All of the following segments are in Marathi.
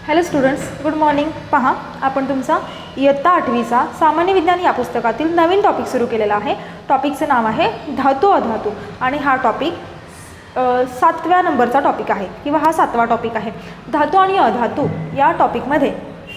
Hello students, good morning. पहा, आपण तुमचा इयत्ता 8वीचा सामान्य विज्ञान या पुस्तकातील नवीन टॉपिक सुरू केलेला आहे. टॉपिकचं नाव आहे धातू अधातू आणि हा टॉपिक 7व्या नंबरचा टॉपिक आहे किंवा हा 7वा टॉपिक आहे. धातू आणि अधातू या टॉपिकमध्ये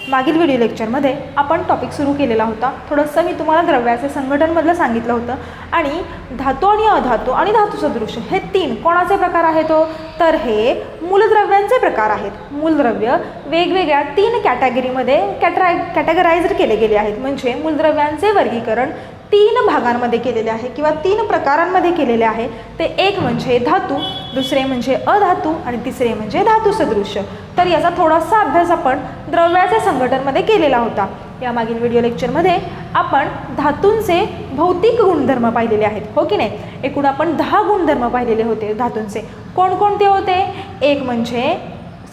मागील व्हिडिओ लेक्चरमध्ये आपण टॉपिक सुरू केलेला होता. थोडंसं मी तुम्हाला द्रव्याचे संघटनमधलं सांगितलं होतं आणि धातू आणि अधातू आणि धातू सदृश हे 3 कोणाचे प्रकार आहेत तर हे मूलद्रव्यांचे प्रकार आहेत. मूलद्रव्य वेगवेगळ्या 3 कॅटेगरीमध्ये कॅटेगराइज केले गेले आहेत. म्हणजे मूलद्रव्यांचे वर्गीकरण 3 भागांमध्ये केलेले आहे किंवा 3 प्रकारांमध्ये केलेले आहे. ते एक म्हणजे धातू, दुसरे म्हणजे अधातू आणि तिसरे म्हणजे धातू सदृश. तर याचा थोडासा अभ्यास आपण द्रव्याचे संघटनमध्ये केलेला होता. या मागील व्हिडिओ लेक्चरमध्ये आपण धातूंचे भौतिक गुणधर्म पाहिलेले आहेत, हो की नाही. एकूण आपण 10 गुणधर्म पाहिलेले होते धातूंचे. कोणकोणते होते? एक म्हणजे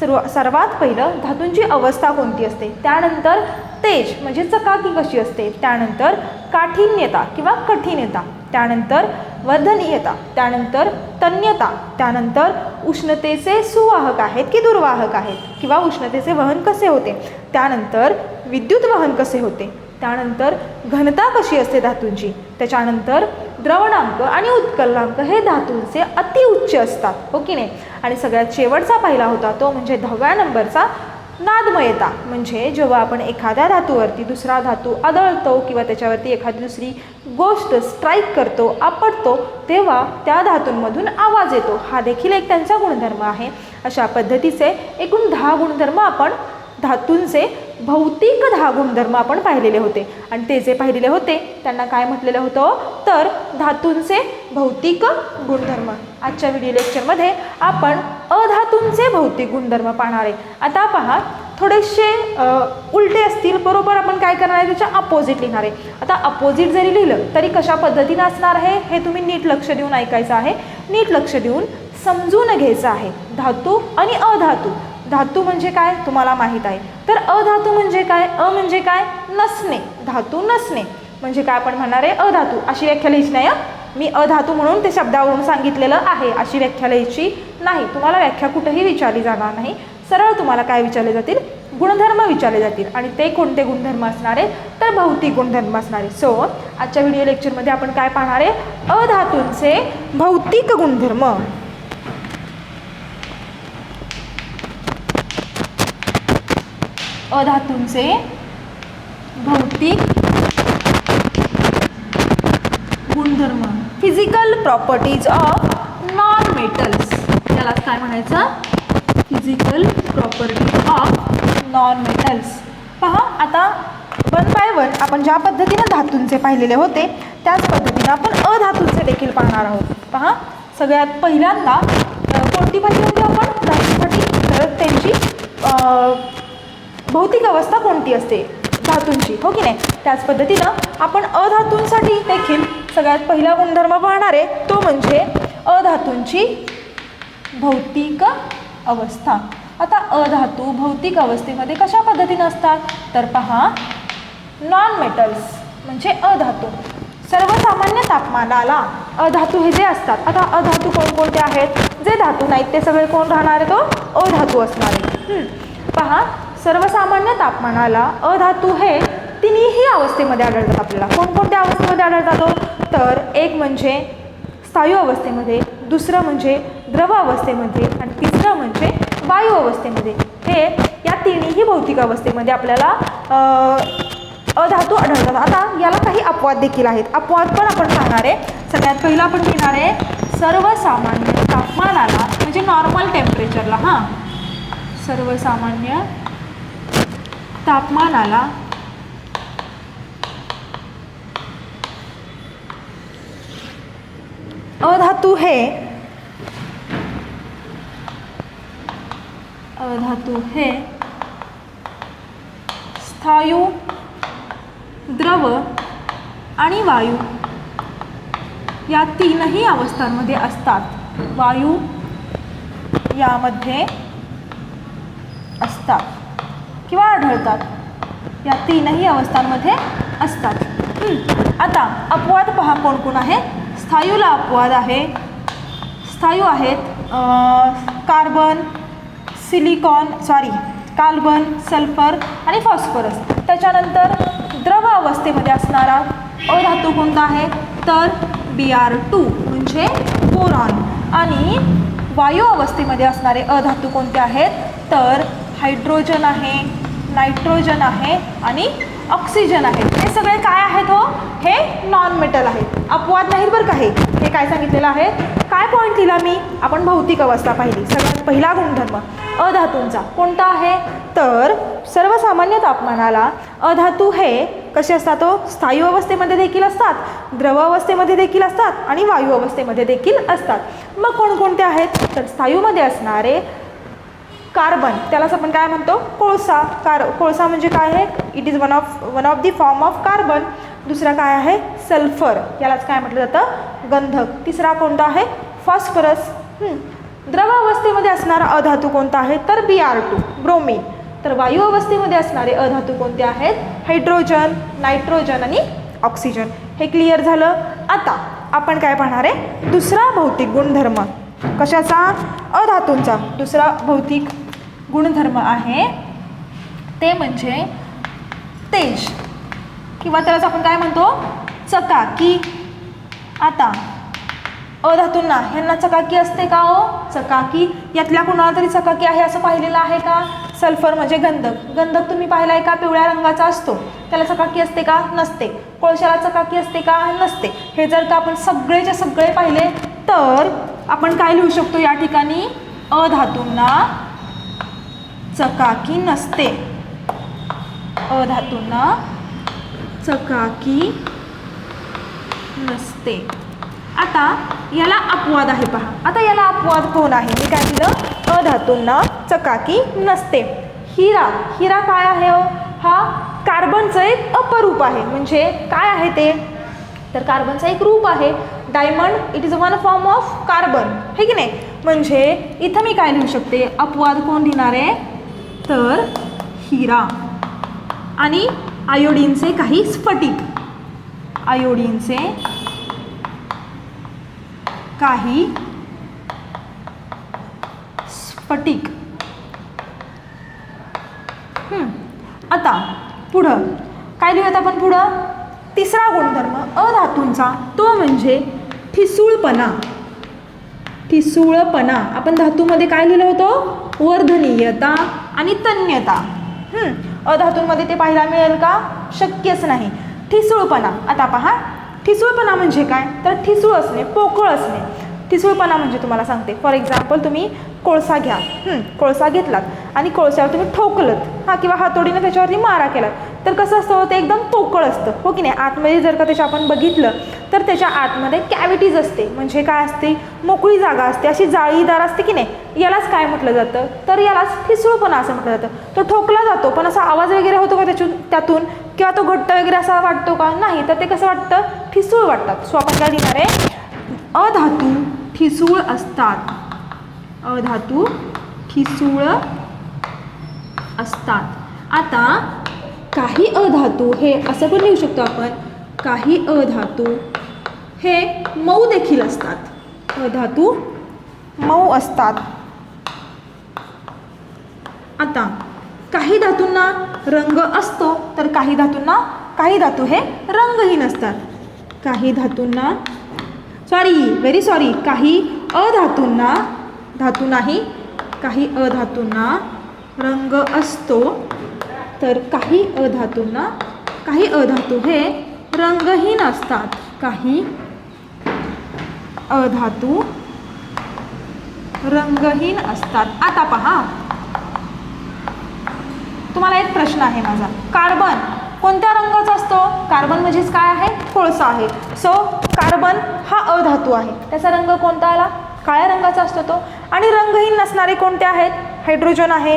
सर्वात पहिलं धातूंची अवस्था कोणती असते, त्यानंतर तेज म्हणजे चकाकी कशी असते, त्यानंतर काठिन्यता किंवा कठीणता, त्यानंतर वर्धनीयता, त्यानंतर तन्यता, त्यानंतर उष्णतेचे सुवाहक आहेत की दुर्वाहक आहेत किंवा उष्णतेचे वहन कसे होते, त्यानंतर विद्युत वहन कसे होते, त्यानंतर घनता कशी असते धातूंची, त्याच्यानंतर द्रवणांक आणि उत्कलनांक हे धातूंचे अतिउच्च असतात, हो की नाही. आणि सगळ्यात शेवटचा पहिला होता तो म्हणजे 10व्या नंबरचा नादमयता. म्हणजे जेव्हा आपण एखाद्या धातूवरती दुसरा धातू आदळतो किंवा त्याच्यावरती एखादी दुसरी गोष्ट स्ट्राईक करतो, आपटतो, तेव्हा त्या धातूंमधून आवाज येतो. हा देखील एक त्यांचा गुणधर्म आहे. अशा पद्धतीचे एकूण 10 गुणधर्म आपण धातूंचे भौतिक 10 गुणधर्म आपण पाहिलेले होते. आणि ते जे पाहिलेले होते त्यांना काय म्हटलेलं होतं तर धातूंचे भौतिक गुणधर्म. आजच्या व्हिडिओ लेक्चरमध्ये आपण अधातूंचे भौतिक गुणधर्म पाहणार आहे. आता पहा, थोडेसे उलटे असतील, बरोबर आपण काय करणार आहे त्याच्या अपोजिट लिहिणार आहे. आता अपोजिट जरी लिहिलं तरी कशा पद्धतीने असणार आहे हे तुम्ही नीट लक्ष देऊन ऐकायचं आहे, नीट लक्ष देऊन समजून घ्यायचं आहे. धातू आणि अधातू. धातू म्हणजे काय तुम्हाला माहीत आहे, तर अधातू म्हणजे काय? म्हणजे काय? नसणे. धातू नसणे म्हणजे काय आपण म्हणणार आहे अधातू. अशी व्याख्या लिहायची नाही. मी अधातू म्हणून ते शब्दावरून सांगितलेलं आहे अशी व्याख्या लिहायची नाही. तुम्हाला व्याख्या कुठेही विचारली जाणार नाही. सरळ तुम्हाला काय विचारले जातील? गुणधर्म विचारले जातील. आणि ते कोणते गुणधर्म असणार आहे तर भौतिक गुणधर्म असणार आहे. सो आजच्या व्हिडिओ लेक्चरमध्ये आपण काय पाहणार आहे? अधातूंचे भौतिक गुणधर्म. अधातूंचे भौतिक गुणधर्म, physical properties of non metals. याला काय म्हणायचं? Physical properties of non metals. पहा, आता 1 बाय 1 आपण ज्या पद्धतीने धातूंचे पाहिलेले होते त्याच पद्धतीने आपण अधातूंचे देखील पाहणार आहोत. पहा, सगळ्यात पहिल्यांदा कोणती पाहिली होती आपण धातूंसाठी? तर त्यांची भौतिक अवस्था कोणती असते धातूंची, हो की नाही. त्याच पद्धतीनं आपण अधातूंसाठी देखील सगळ्यात पहिला गुणधर्म पाहणार आहे, तो म्हणजे अधातूंची भौतिक अवस्था. आता अधातू भौतिक अवस्थेमध्ये कशा पद्धतीनं असतात तर पहा, नॉन मेटल्स म्हणजे अधातू सर्वसामान्य तापमानाला अधातू हे जे असतात. आता अधातू कोणकोणते आहेत? जे धातू नाहीत ते सगळे कोण राहणार आहे? तो अधातू असणार आहे. पहा, सर्वसामान्य तापमानाला अधातू हे 3ही अवस्थेमध्ये आढळतात. आपल्याला कोणकोणत्या अवस्थेमध्ये आढळतात तर एक म्हणजे स्थायू अवस्थेमध्ये, दुसरं म्हणजे द्रव अवस्थेमध्ये आणि तिसरं म्हणजे वायू अवस्थेमध्ये. हे या 3ही भौतिक अवस्थेमध्ये आपल्याला अधातू आढळतात. आता याला काही अपवाद देखील आहेत. अपवाद पण आपण पाहणार आहे. सगळ्यात पहिला आपण घेणार आहे सर्वसामान्य तापमानाला म्हणजे नॉर्मल टेम्परेचरला. सर्वसामान्य तापमानाला अधातू हे स्थायू, द्रव आणि वायू या 3ही अवस्थांमध्ये असतात. वायू यामध्ये असतात किंवा आढळतात. या 3ही अवस्थांमध्ये असतात. आता अपवाद पहा कोण कोण आहे. स्थायूला अपवाद आहे. स्थायू आहेत कार्बन, कार्बन, सल्फर आणि फॉस्फरस. त्याच्यानंतर द्रव अवस्थेमध्ये असणारा अधातू कोणता आहे तर Br2 म्हणजे बोरॉन. आणि वायू अवस्थेमध्ये असणारे अधातू कोणते आहेत तर हायड्रोजन आहे, नायट्रोजन आहे आणि ऑक्सिजन आहे. हे सगळे काय आहेत हो, हे नॉन मेटल आहेत, अपवाद नाहीत बरं का. हे काय सांगितलेलं आहे, काय पॉईंट दिला मी, आपण भौतिक अवस्था पाहिली. सगळ्यात पहिला गुणधर्म अधातूंचा कोणता आहे तर सर्वसामान्य तापमानाला अधातू हे कसे असतात हो, स्थायू अवस्थेमध्ये देखील असतात, द्रव अवस्थेमध्ये देखील असतात आणि वायू अवस्थेमध्ये देखील असतात. मग कोणकोणते आहेत तर स्थायूमध्ये असणारे कार्बन, त्यालाच आपण काय म्हणतो कोळसा. कोळसा म्हणजे काय आहे, it is one of the form of carbon. दुसरा काय आहे सल्फर, यालाच काय म्हटलं जातं गंधक. तिसरा कोणता आहे फॉस्फरस. द्रव अवस्थेमध्ये असणारा अधातू कोणता आहे तर Br2 ब्रोमीन. तर वायू अवस्थेमध्ये असणारे अधातू कोणते आहेत हायड्रोजन, नायट्रोजन आणि ऑक्सिजन. हे क्लिअर झालं. आता आपण काय पाहणार आहे दुसरा भौतिक गुणधर्म कशाचा अधातूंचा. दुसरा भौतिक गुणधर्म आहे ते म्हणजे तेज किंवा त्यालाच आपण काय म्हणतो चकाकी. आता अधातूंना ह्यांना चकाकी असते का हो, चकाकी यातल्या कुणाला तरी चकाकी आहे असं पाहिलेलं आहे का. सल्फर म्हणजे गंधक, गंधक तुम्ही पाहिला आहे का पिवळ्या रंगाचा असतो, त्याला चकाकी असते का नसते. कोळशाला चकाकी असते का नसते. हे जर का आपण सगळेच्या सगळे पाहिले तर आपण काय लिहू शकतो या ठिकाणी अधातूंना चकाकी नसते, अधातूंना चकाकी नसते. आता याला अपवाद आहे पहा. आता याला अपवाद कोण आहे, मी काय दिलं अधातूंना चकाकी नसते. हिरा, हिरा काय आहे हो, हा कार्बनचं एक अपरूप आहे. म्हणजे काय आहे ते तर कार्बनचं एक रूप आहे. Diamond it is one form of carbon, हे की नाही. म्हणजे इथं मी काय लिहू शकते अपवाद कोण लिहिणार आहे तर हिरा. आणि आयोडीनचे काही स्फटिक, आयोडीनचे काही स्फटिक. आता पुढं काय लिहूयात आपण पुढं तिसरा गुणधर्म अधातूंचा तो म्हणजे ठिसूळपणा. ठिसूळपणा आपण धातूमध्ये काय लिहिलं होतं वर्धनीयता आणि तन्यता. अधातूंमध्ये ते पाहायला मिळेल का शक्यच नाही. ठिसूळपणा, आता पहा ठिसूळपणा म्हणजे काय तर ठिसूळ असणे, पोकळ असणे. ठिसूळपणा म्हणजे तुम्हाला सांगते फॉर एक्झाम्पल तुम्ही कोळसा घ्या, कोळसा घेतलात आणि कोळशावर तुम्ही ठोकलत किंवा हातोडीने त्याच्यावरती मारा केलात तर कसं असतं ते एकदम पोकळ असतं हो की नाही. आतमध्ये जर का त्याच्या आपण बघितलं तर त्याच्या आतमध्ये कॅव्हिटीज असते, म्हणजे काय असते मोकळी जागा असते, अशी जाळीदार असते की नाही. यालाच काय म्हटलं जातं तर यालाच ठिसूळपणा असं म्हटलं जातं. तो ठोकला जातो पण असा आवाज वगैरे होतो का त्यातून किंवा तो घट्ट वगैरे असा वाटतो का नाही, तर ते कसं वाटतं ठिसूळ वाटतात. सो आपण काय लिहिणार आहे अधातू ठिसूळ असतात, अधातू ठिसूळ असतात. आता काही अधातू हे असं पण लिहू शकतो आपण, काही अधातू हे मऊ देखील असतात, अधातू मऊ असतात. आता काही धातूंना रंग असतो तर काही धातू हे रंगहीन असतात. काही धातूंना काही अधातूंना, धातू नाही, काही अधातूंना रंग असतो तर काही अधातू हे रंगहीन असतात. काही अधातू रंगहीन असतात. आता पहा तुम्हाला एक प्रश्न आहे माझा, कार्बन कोणत्या रंगाचा असतो. कार्बन म्हणजेच काय आहे कोळसा आहे. सो कार्बन हा अधातू आहे, त्याचा रंग कोणता आला काळ्या रंगाचा असतो तो. आणि रंगहीन नसणारे कोणते आहेत हायड्रोजन आहे,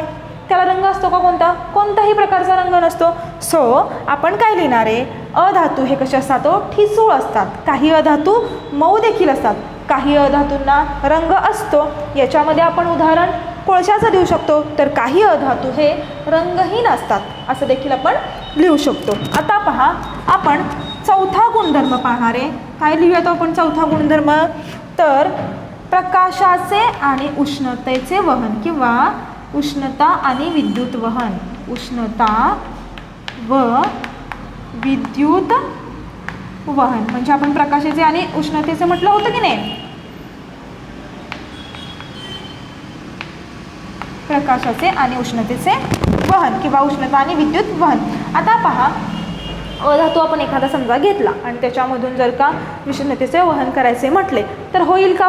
त्याला रंग असतो का कोणता, कोणताही प्रकारचा रंग नसतो. सो आपण काय लिहिणार आहे अधातू हे कसे असतात ठिसूळ असतात. काही अधातू मऊ देखील असतात, काही अधातूंना रंग असतो. याच्यामध्ये आपण उदाहरण कोळशाचं देऊ शकतो. तर काही अधातू हे रंगहीन असतात असं देखील आपण लिहू शकतो. आता पहा आपण चौथा गुणधर्म पाहणार आहे. काय लिहूयात आपण चौथा गुणधर्म तर प्रकाशाचे आणि उष्णतेचे वहन किंवा उष्णता आणि विद्युत वहन, उष्णता व विद्युत वहन म्हणजे आपण प्रकाशाचे आणि उष्णतेचे म्हटलं होतं की नाही, प्रकाशाचे आणि उष्णतेचे वहन किंवा उष्णता आणि विद्युत वहन. आता पहा, अधातू आपण एखादा समजा घेतला आणि त्याच्यामधून जर का उष्णतेचे वहन करायचे म्हटले तर होईल का?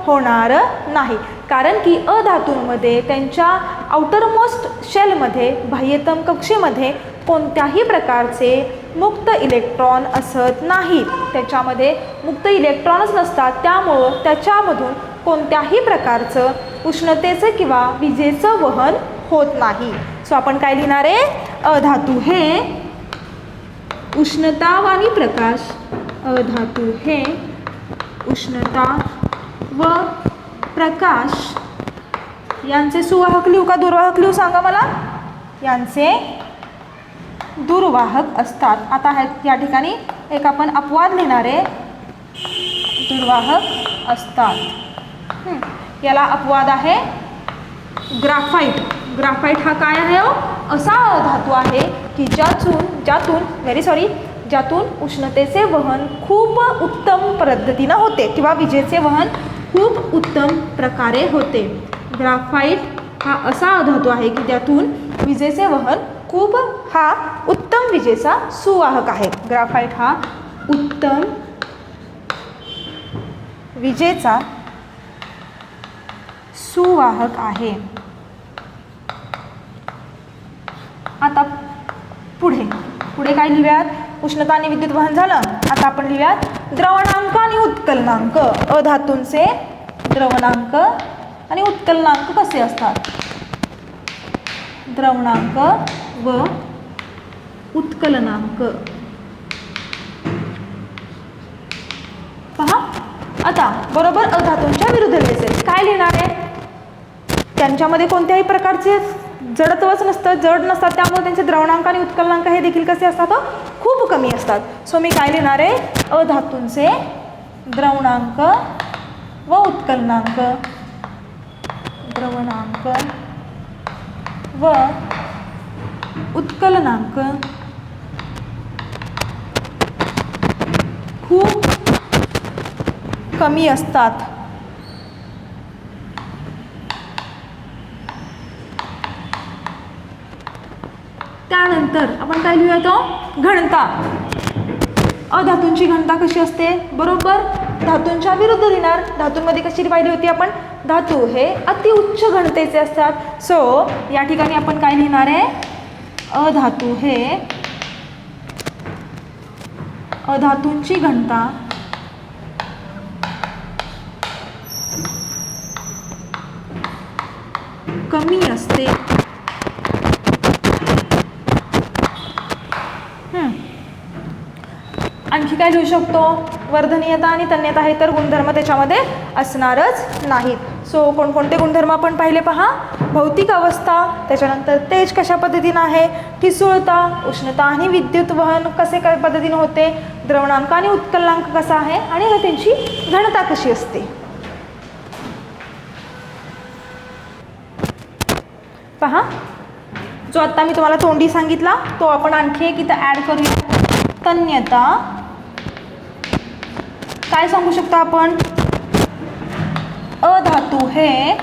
होणार नाही. कारण की अधातूंमध्ये त्यांच्या आउटरमोस्ट शेलमध्ये, बाह्यतम कक्षेमध्ये कोणत्याही प्रकारचे मुक्त इलेक्ट्रॉन असत नाहीत. त्याच्यामध्ये मुक्त इलेक्ट्रॉनच नसतात, त्यामुळं त्याच्यामधून कोणत्याही प्रकारचं उष्णतेचं किंवा विजेचं वहन होत नाही. सो आपण काय लिहिणार आहे? अधातू हे उष्णता आणि प्रकाश, अधातू हे उष्णता व प्रकाश यांचे सुवाहक लिहू का दुर्वाहक लिहू सांगा मला? यांचे दुर्वाहक असतात. आता या ठिकाणी एक आपण अपवाद लिहिणार आहे, दुर्वाहक असतात. याला अपवाद आहे ग्राफाईट. ग्राफाईट हा काय आहे? असा धातू आहे की ज्यातून उष्णतेचे वहन खूप उत्तम पद्धतीनं होते किंवा विजेचे वहन खूप उत्तम प्रकारे होते. ग्राफाईट हा असा धातू आहे की ज्यातून विजेचे वहन खूप हा उत्तम विजेचा सुवाहक आहे. ग्राफाईट हा उत्तम विजेचा सुवाहक आहे. आता पुढे काय लिहूयात? उष्णता आणि विद्युत वहन झालं. आता आपण लिहूयात द्रवणांक आणि उत्कलनांक. अधातूंचे द्रवणांक आणि उत्कलनांक कसे असतात? द्रवणांक व उत्कलनांक पहा. आता बरोबर अधातूंच्या विरुद्ध लिहायचे. काय लिहिणार आहे? त्यांच्यामध्ये कोणत्याही प्रकारचे जडत्वच नसतं, जड नसतात, त्यामुळे त्यांचे द्रवणांक आणि उत्कलनांक हे देखील कसे असतात? खूप कमी असतात. सो मी काय लिहिणार आहे? अधातूंचे द्रवणांक व उत्कलनांक, द्रवणांक व उत्कलनांक खूप कमी असतात. त्यानंतर आपण काय लिहूयात? घनता. अधातूंची घनता कशी असते? बरोबर धातूंच्या विरुद्ध लिहिणार. धातूंमध्ये कशी पाहिली होती आपण? धातू हे अतिउच्च घनतेचे असतात. सो या ठिकाणी आपण काय लिहिणार आहे? अधातू हे अधातूंची घनता कमी असते. आणखी काय लिहू शकतो? वर्धनीयता आणि तन्यता हे तर गुणधर्म त्याच्यामध्ये असणारच नाहीत. सो कोणकोणते गुणधर्म आपण पाहिले पहा? भौतिक अवस्था, त्याच्यानंतर तेज कशा पद्धतीनं आहे, ठिसूळता, उष्णता आणि विद्युत वहन कसे पद्धतीनं होते, द्रवणांक आणि उत्कलनांक कसा आहे आणि त्यांची घनता कशी असते. पहा, जो आता मी तुम्हाला तोंडी सांगितला तो आपण आणखी एक इथं ॲड करूया. तन्यता काय सांगू शकतो आपण? अधातू हे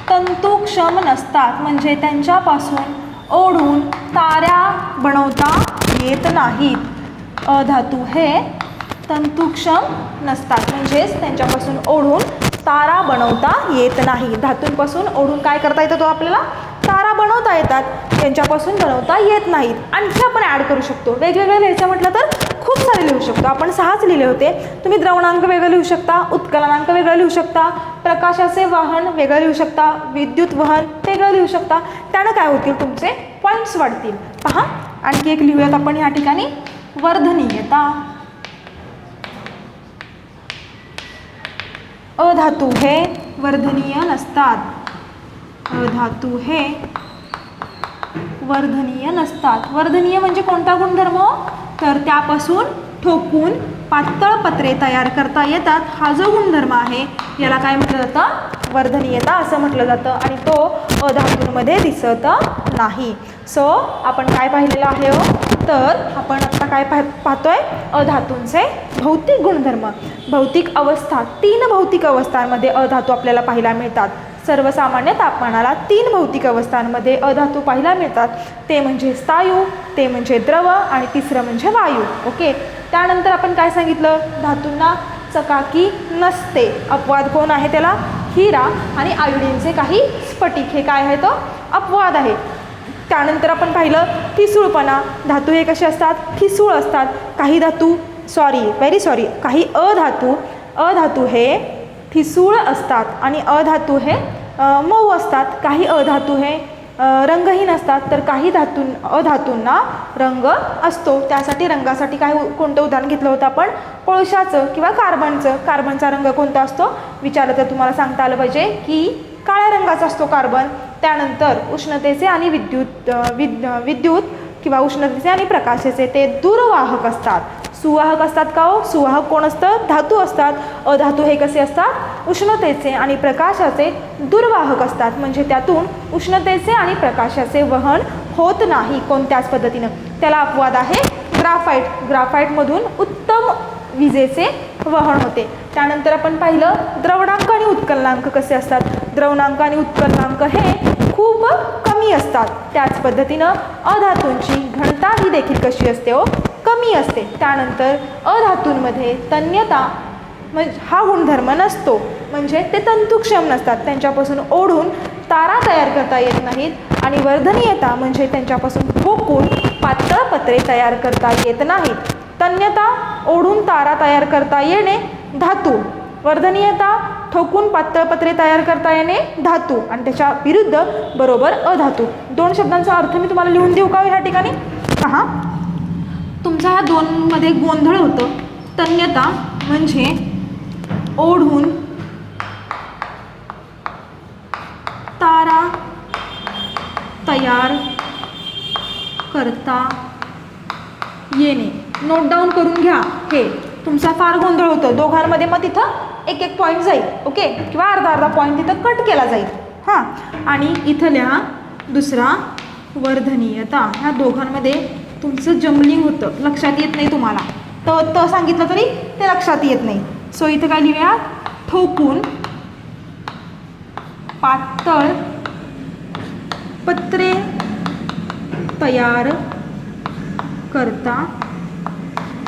तंतुक्षम नसतात, म्हणजे त्यांच्यापासून ओढून ताऱ्या बनवता येत नाहीत. अधातू हे तंतुक्षम नसतात, म्हणजेच त्यांच्यापासून ओढून तारा बनवता येत नाही. धातूंपासून ओढून काय करता येतं? तो आपल्याला तारा बनवता येतात, त्यांच्यापासून बनवता येत नाहीत. आणखी आपण ॲड करू शकतो. वेगवेगळं लिहायचं म्हटलं तर खूप सारे लिहू शकतो. आपण 6च लिहिले होते. तुम्ही द्रवणांक वेगळं लिहू शकता, उत्कलनांक वेगळं लिहू शकता, प्रकाशाचे वाहन वेगळं लिहू शकता, विद्युत वहन वेगळं लिहू शकता. त्यानं काय होतील? तुमचे पॉईंट्स वाढतील. पहा, आणखी एक लिहूयात आपण या ठिकाणी. वर्धनीयता. अधातू हे वर्धनीय नसतात. अधातू हे वर्धनीय नसतात. वर्धनीय म्हणजे कोणता गुणधर्म? तर त्यापासून ठोकून पातळ पत्रे तयार करता येतात. हा जो गुणधर्म आहे याला काय म्हटलं जातं? वर्धनीयता असं म्हटलं जातं आणि तो अधातूंमध्ये दिसत नाही. सो आपण काय पाहिलेलं आहे हो, तर आपण आता काय पाहतोय, अधातूंचे भौतिक गुणधर्म. भौतिक अवस्था, 3 भौतिक अवस्थांमध्ये अधातू आपल्याला पाहायला मिळतात. सर्वसामान्य तापमानाला 3 भौतिक अवस्थांमध्ये अधातू पाहायला मिळतात. ते म्हणजे स्थायू, ते म्हणजे द्रव आणि तिसरं म्हणजे वायू. ओके. त्यानंतर आपण काय सांगितलं, धातूंना चकाकी नसते. अपवाद कोण आहे त्याला, हिरा आणि आयोडीनचे काही स्फटिक, हे काय आहे, तो अपवाद आहे. त्यानंतर आपण पाहिलं ठिसूळपणा. धातू हे कसे असतात, ठिसूळ असतात. काही धातू काही अधातू हे ठिसूळ असतात आणि अधातू हे मऊ असतात. काही अधातू हे रंगहीन असतात, तर काही अधातूंना रंग असतो. त्यासाठी रंगासाठी कोणतं उदाहरण घेतलं होतं आपण, कोळशाचं किंवा कार्बनचं. कार्बनचा रंग कोणता असतो विचारलं तर तुम्हाला सांगता आलं पाहिजे की काळ्या रंगाचा असतो कार्बन. त्यानंतर उष्णतेचे आणि विद्युत किंवा उष्णतेचे आणि प्रकाशाचे ते दुर्वाहक असतात. सुवाहक असतात का हो, सुवाहक कोण असतं, धातू असतात. अधातू हे कसे असतात, उष्णतेचे आणि प्रकाशाचे दुर्वाहक असतात. म्हणजे त्यातून उष्णतेचे आणि प्रकाशाचे वहन होत नाही कोणत्याच पद्धतीनं. त्याला अपवाद आहे ग्राफाईट. ग्राफाईटमधून उत्तम विजेचे वहन होते. त्यानंतर आपण पाहिलं द्रवणांक आणि उत्कलनांक कसे असतात. द्रवणांक आणि उत्कलनांक हे खूप कमी असतात. त्याच पद्धतीनं अधातूंची घनता ही देखील कशी असते हो, कमी असते. त्यानंतर अधातूंमध्ये तन्यता म्हणजे हा गुणधर्म नसतो, म्हणजे ते तंतुक्षम नसतात. त्यांच्यापासून ओढून तारा तयार करता येत नाहीत. आणि वर्धनीयता म्हणजे त्यांच्यापासून ठोकून पातळ पत्रे तयार करता येत नाहीत. तन्यता ओढून तारा तयार करता येणे धातू, वर्धनीयता ठोकून पातळ पत्रे तयार करता येणे धातू आणि त्याच्या विरुद्ध बरोबर अधातू. 2 शब्दांचा अर्थ मी तुम्हाला लिहून देऊ का ह्या ठिकाणी. पहा, तुमचा ह्या 2 मध्ये गोंधळ होतं. तन्यता म्हणजे ओढून तारा तयार करता येणे. नोट डाऊन करून घ्या, हे तुमचा फार गोंधळ होतं दोघांमध्ये. मग तिथं एक पॉईंट जाईल, ओके, किंवा अर्धा पॉईंट तिथं कट केला जाईल. हां, आणि इथं लिहा दुसरा वर्धनीयता. ह्या दोघांमध्ये तुमचं जम्बलिंग होतं, लक्षात येत नाही तुम्हाला. त सांगितलं तरी ते लक्षात येत नाही. सो इथं काय लिहूया, ठोकून पातळ पत्रे तयार करता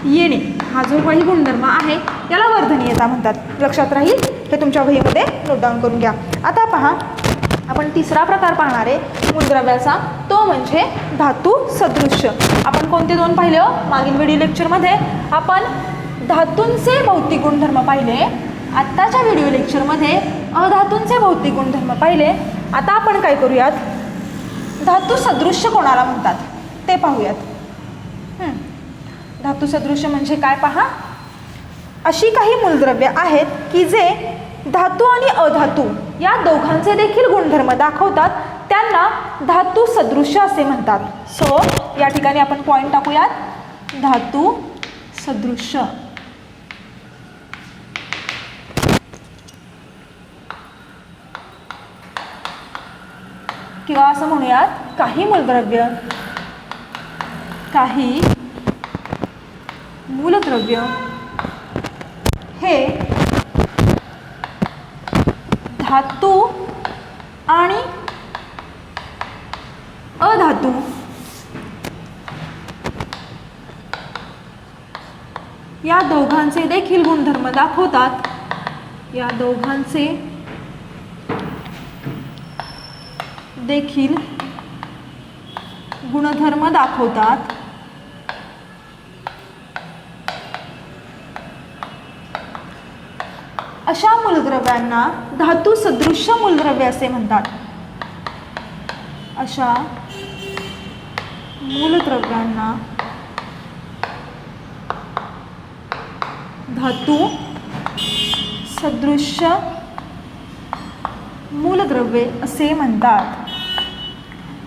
येणे हा जो काही गुणधर्म आहे याला वर्धनीयता म्हणतात. लक्षात राहील, हे तुमच्या वहीमध्ये नोट डाऊन करून घ्या. आता पहा, आपण तिसरा प्रकार पाहणार आहे मूलद्रव्याचा, तो म्हणजे धातू सदृश्य. आपण कोणते 2 पाहिले हो, मागील व्हिडिओ लेक्चरमध्ये आपण धातूंचे भौतिक गुणधर्म पाहिले. आत्ताच्या व्हिडिओ लेक्चरमध्ये अधातूंचे भौतिक गुणधर्म पाहिले. आता आपण काय करूयात, धातू सदृश्य कोणाला म्हणतात ते पाहूयात. धातू सदृश्य म्हणजे काय पहा, अशी काही मूलद्रव्ये आहेत की जे धातू आणि अधातू या दोघांचे देखील गुणधर्म दाखवतात. त्यांना धातू सदृश्य असे म्हणतात. सो या ठिकाणी आपण पॉईंट टाकूयात, धातू सदृश्य. किंवा असं म्हणूयात, काही मूलद्रव्य हे धातू आणि अधातू या दोघांचे देखील गुणधर्म दाखवतात. या दोघांचे देखील गुणधर्म दाखवतात. अशा मूलद्रव्यांना धातू सदृश्य मूलद्रव्य असे म्हणतात. अशा मूलद्रव्यांना धातू सदृश्य मूलद्रव्ये असे म्हणतात.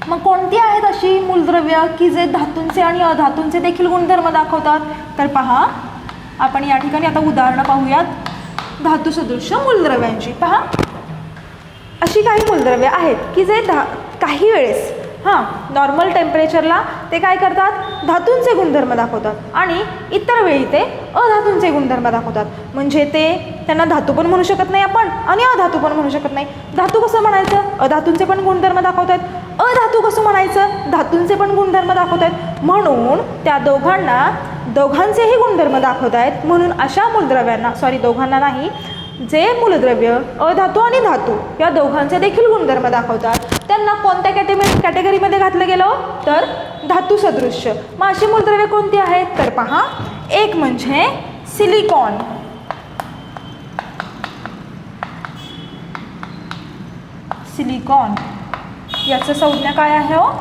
मग कोणती आहेत अशी मूलद्रव्य की जे धातूंचे आणि अधातूंचे देखील गुणधर्म दाखवतात? तर पहा, आपण या ठिकाणी आता उदाहरणं पाहूयात धातू सदृश्य मूलद्रव्यांची. पहा, अशी काही मूलद्रव्य आहेत की जे काही वेळेस नॉर्मल टेम्परेचरला ते काय करतात, धातूंचे गुणधर्म दाखवतात आणि इतर वेळी ते अधातूंचे गुणधर्म दाखवतात. म्हणजे त्यांना धातू पण म्हणू शकत नाही आपण आणि अधातू पण म्हणू शकत नाही. धातू कसं म्हणायचं, अधातूंचे पण गुणधर्म दाखवत आहेत. अधातू कसं म्हणायचं, धातूंचे पण गुणधर्म दाखवत आहेत. म्हणून त्या दोघांचेही गुणधर्म दाखवत आहेत. म्हणून अशा मूलद्रव्यांना, दोघांना नाही, जे मूलद्रव्य अधातू आणि धातू या दोघांचे देखील गुणधर्म दाखवतात त्यांना कोणत्या कॅटेगरीमध्ये घातलं गेलं, तर धातू सदृश्य. मग अशी मूलद्रव्ये कोणती आहेत, तर पहा, एक म्हणजे सिलिकॉन. सिलिकॉन याचं संज्ञा काय आहे हो,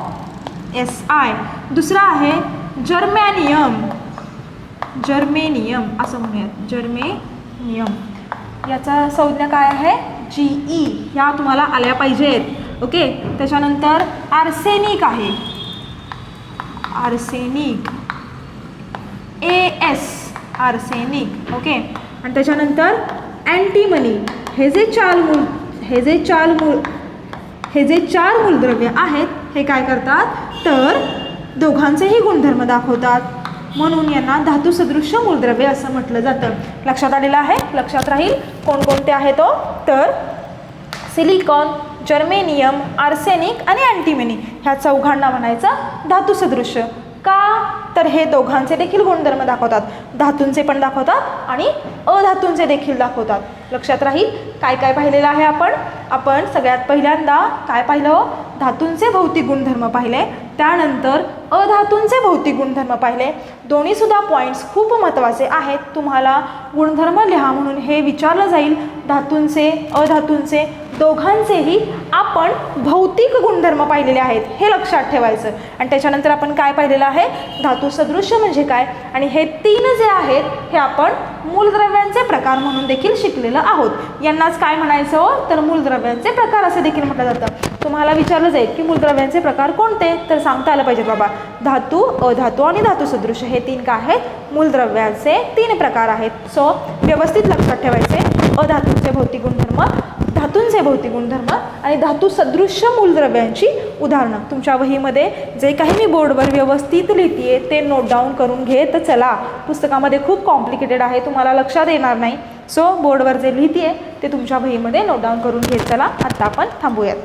Si. दुसरा आहे जर्मेनियम. जर्मेनियम असं म्हणूयात, जर्मेनियम याचा संज्ञा काय आहे, Ge. ह्या तुम्हाला आल्या पाहिजेत. ओके. त्याच्यानंतर आर्सेनिक आहे, आर्सेनिक, As, आर्सेनिक. ओके. आणि त्याच्यानंतर अँटीमनी. हे जे चार मूलद्रव्य आहेत हे काय करतात, तर दोघांचेही गुणधर्म दाखवतात. म्हणून यांना धातू सदृश्य मूलद्रव्य असं म्हटलं जातं. लक्षात आलेलं आहे, लक्षात राहील. कोणकोणते आहे तो, तर सिलिकॉन, जर्मेनियम, आर्सेनिक आणि अँटीमनी ह्या चौघांना म्हणायचं धातू सदृश्य. का, तर हे दोघांचे देखील गुणधर्म दाखवतात, धातूंचे पण दाखवतात आणि अधातूंचे देखील दाखवतात. लक्षात राहील. काय काय पाहिलेलं आहे आपण सगळ्यात पहिल्यांदा काय पाहिलं, धातूंचे भौतिक गुणधर्म पाहिले, त्यानंतर अधातूंचे भौतिक गुणधर्म पाहिले. दोन्हीसुद्धा पॉईंट्स खूप महत्त्वाचे आहेत. तुम्हाला गुणधर्म लिहा म्हणून हे विचारलं जाईल. धातूंचे अधातूंचे दोघांचेही आपण भौतिक गुणधर्म पाहिलेले आहेत, हे लक्षात ठेवायचं. आणि त्याच्यानंतर आपण काय पाहिलेलं आहे, धातू सदृश्य म्हणजे काय, आणि हे तीन जे आहेत हे आपण मूलद्रव्यांचे प्रकार म्हणून देखील शिकलेलं आहोत. यांनाच काय म्हणायचं, तर मूलद्रव्यांचे प्रकार असे देखील म्हटलं जातं. तुम्हाला विचारलं जाईल की मूलद्रव्यांचे प्रकार कोणते, तर सांगता आलं पाहिजे बाबा, धातू, अधातू आणि धातू सदृश्य हे तीन काय आहेत, मूलद्रव्यांचे तीन प्रकार आहेत. सो व्यवस्थित लक्षात ठेवायचे. अधातूंचे भौतिक गुणधर्म, धातूंचे भौतिक गुणधर्म आणि धातू सदृश्य मूलद्रव्यांची उदाहरणं. तुमच्या वहीमध्ये जे काही मी बोर्डवर व्यवस्थित लिहिते ते नोट डाऊन करून घेत चला. पुस्तकामध्ये खूप कॉम्प्लिकेटेड आहे, तुम्हाला लक्षात येणार नाही. सो बोर्डवर जे लिहिते ते तुमच्या वहीमध्ये नोट डाऊन करून घेत चला. आत्ता आपण थांबूयात.